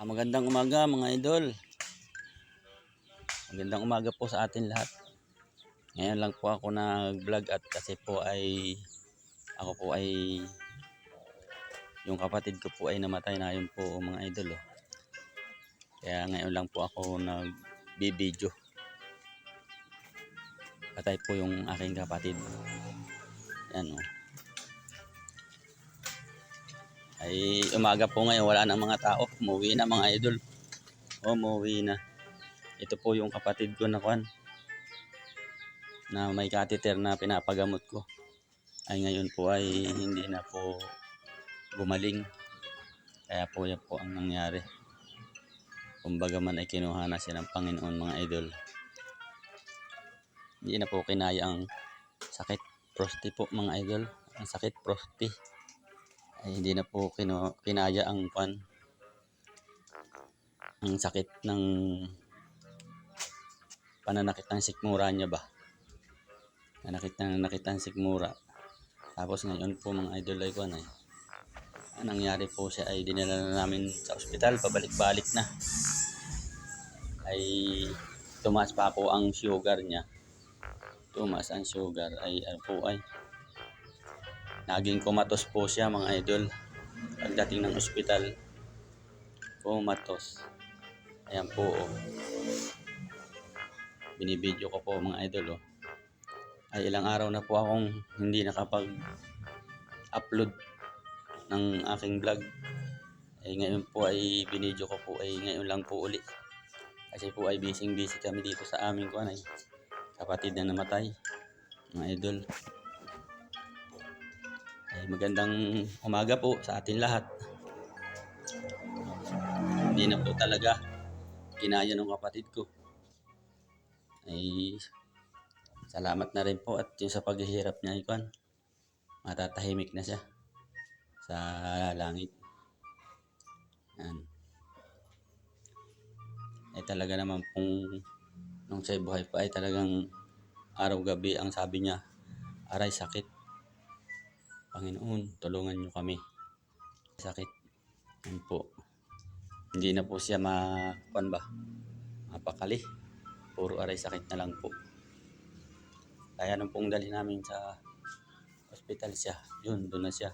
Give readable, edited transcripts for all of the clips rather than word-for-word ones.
Magandang umaga mga idol. Magandang umaga po sa atin lahat. Ngayon lang po ako nag-vlog at kasi po ay ako po ay yung kapatid ko po ay namatay na yun po mga idol. Kaya ngayon lang po ako nag-video. Patay po yung aking kapatid. Yan o. Ay umaga po ngayon, wala nang mga tao. Umuwi na mga idol. Umuwi na. Ito po yung kapatid ko na may catheter na pinapagamot ko. Ay ngayon po ay hindi na po gumaling. Kaya po yan po ang nangyari. Kumbaga man ay kinuha na siya ng Panginoon mga idol. Hindi na po kinaya ang sakit prosti po mga idol. Ang sakit prosti. Ay hindi na po kinaya ang ang sakit ng pananakit ng sikmura niya ba. Nanakit ng sikmura. Tapos ngayon po mga idol ay ang nangyari po siya ay dinala na namin sa ospital, pabalik-balik na. Ay tumaas pa po ang sugar niya. Tumaas ang sugar ay naging kumatos po siya mga idol. Pagdating ng ospital, kumatos. Ayan po binibidyo ko po mga idol Ay ilang araw na po akong hindi nakapag-upload ng aking vlog. Ay ngayon po ay binidyo ko po ay ngayon lang po uli. Kasi po ay busy kami dito sa aming kapatid na namatay mga idol. Ay magandang umaga po sa atin lahat. Hindi na po talaga kinaya ng kapatid ko. Ay salamat na rin po at yung sa paghihirap niya matatahimik na siya sa langit. Yan. Ay talaga naman kung nung siya buhay pa ay talagang araw-gabi ang sabi niya, aray sakit. Panginoon, tulungan niyo kami. Sakit. Yan po. Hindi na po siya mapakali. Puro aray sakit na lang po. Kaya nung pong dali namin sa hospital siya, doon na siya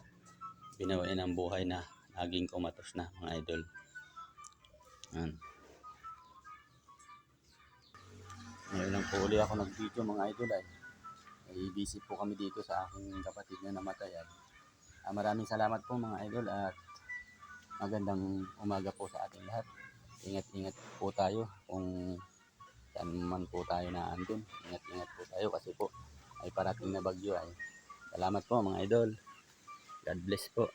binawian ng buhay na naging kumatos na mga idol. Yan. Ngayon lang po uli ako nag-video mga idol ay busy po kami dito sa aking kapatid na namatay. Maraming salamat po mga idol at magandang umaga po sa ating lahat. Ingat-ingat po tayo kung saan man po tayo na andun. Ingat-ingat po tayo kasi po ay parating na bagyo ay. Salamat po mga idol. God bless po.